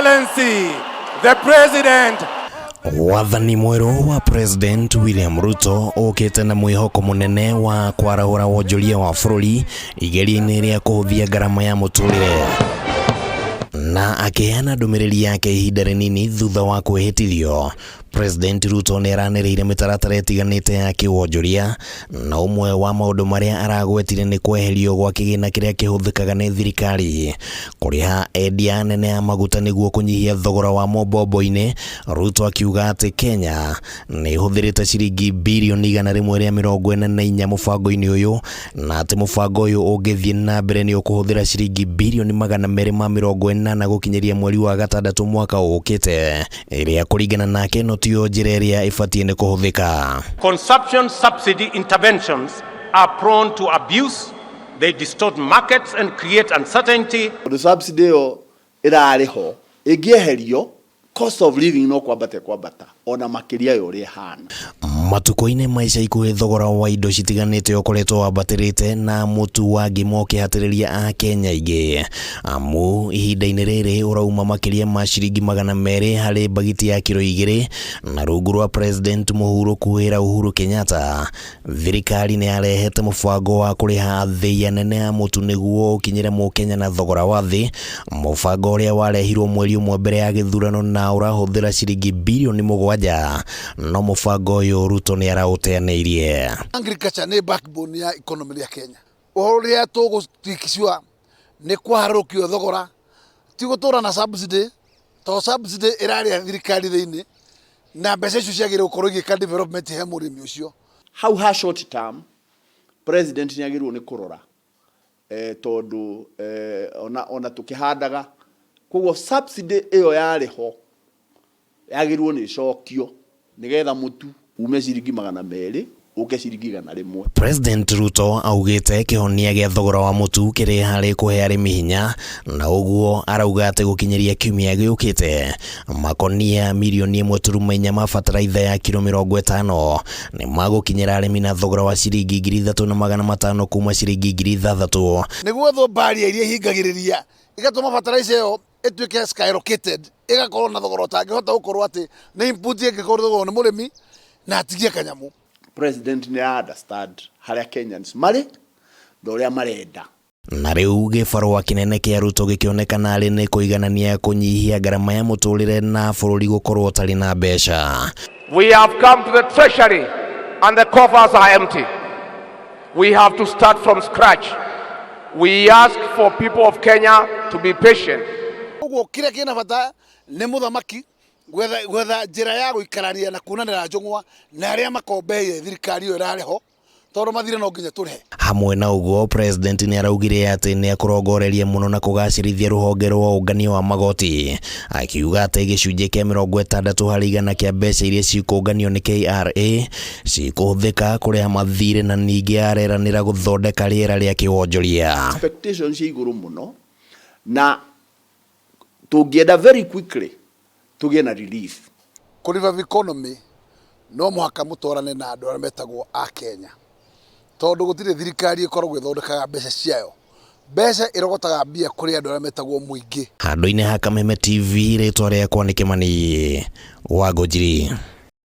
Excellency, the President. Wathani mweru wa President William Ruto ukite na mwihoko munene wa kwarahura wonjoria wa bururi igeria-ini ria kuhuthia ngarama ya muturire. Na akiheana ndumiriri yake ihinda rinini thutha wa kwihitithio, President Ruto niaraniriire mitaratara itiganite ya wonjoria, na umwe wa maundu maria aragwetire ni kweherio gwa kigina kiria kihuthikaga ni thirikari kuriha endia nene ya maguta niguo kunyihia thogora wa mombobo-ini. Ruto akiuga ati Kenya ni huthirite ciringi bilioni 144 mubango-ini uyu, na ati mubango uyu ungithie na mbere ni ukuhuthira ciringi bilioni 240 gukinyiria mweri wa gatandatu mwaka ukite, iria kuringana nake no tiyo njira iria ibatie ni kuhuthika. Consumption subsidy interventions are prone to abuse. They distort markets and create uncertainty. The subsidy irariho igieherio, cost of living no kwambate ona makiria yore hana. Matuko-ini maisha ikuhi thogora wa indo citiganite ukoretwo wambatirite na mutu wa ngimo ukihatiria a Kenya ingi. Amu ihinda-ini riri urauma makiria ma ciringi 200 hari bagiti ya kilo 2, na rungu rwa President Muhuru kuhira Uhuru Kenyatta, thirikari ni arehete mubango wa kuriha thei nene ya mutu niguo ukinyire Mukenya na thogora wa thi. Mubango uria warehirwo mweri umwe mbere ya githurano na urahuthira ciringi bilioni 7, no mubango uyu Ruto ni arauteanirie. Agriculture ni backbone ya economy ya Kenya. Uria tugutikiciwa ni kwaharukio thogora, ti gutura na subsidy, to subsidy irari ya thirikari thiini na mbeca icio ciagire gukorwo igika development he murimi ucio. How ha short term president ni agirwo ni kurora tondu ona tukihandaga koguo subsidy iyo yariho yagirwo ni cokio nigetha mutu ume ciringi 200 uke ciringi 100. President Ruto augite kihonia gia thogora wa mutu kiri hari kuhe arimi hinya, na uguo arauga ati gukinyiria kiumia giukite makonia milioni 1.4 ma fertilizer ya kilo 50 ni magukinyira arimi na thogora wa ciringi 3,500 kuma ciringi 3,000. Niguo tho bari iria hingagiriria igatuma fertilizer yo etuike skyrocketed, igakorwo na thogora utangihota gukorwo ati ni input ingikorwo thogora ni murimi na atigie kanyamu. President ni understand haria Kenyans mari doria marenda. Na riu gibarua kinene kia Ruto gikionekana ari ni kuiganania kunyihia ngarama ya muturire na bururi gukorwo tari na mbeca. We have come to the treasury and the coffers are empty. We have to start from scratch. We ask for people of Kenya to be patient. Uguo kire kina bata ni muthamaki gwetha njira ya guikarania na kunanira njungwa na aria makombeire thirikari yo irariho tondu mathire no nginya turihe. Hamwe na uguo, President ni araugire ati ni akurongoreria muno na kugacirithia ruhonge rwa ungania wa magoti, akiuga ati gicunjĩ kia 60% kia mbeca iria cikunganio ni KRA cikuhuthika kuriha mathire, na ningi areranira guthondeka riera ria kiwonjoria. Expectations iguru muno na tugienda very quickly tugie na relief. Kuriva economy no muhaka mutorane na andu aria metagwo a Kenya, tondu gutire thirikari ikoragwo ithondekaga mbeca ciayo. Mbeca irogotaga mbia kuri andu aria metagwo muingi. Handu-ini ha Kameme TV ritwa riakwa ni Kimani wa Wonjoria.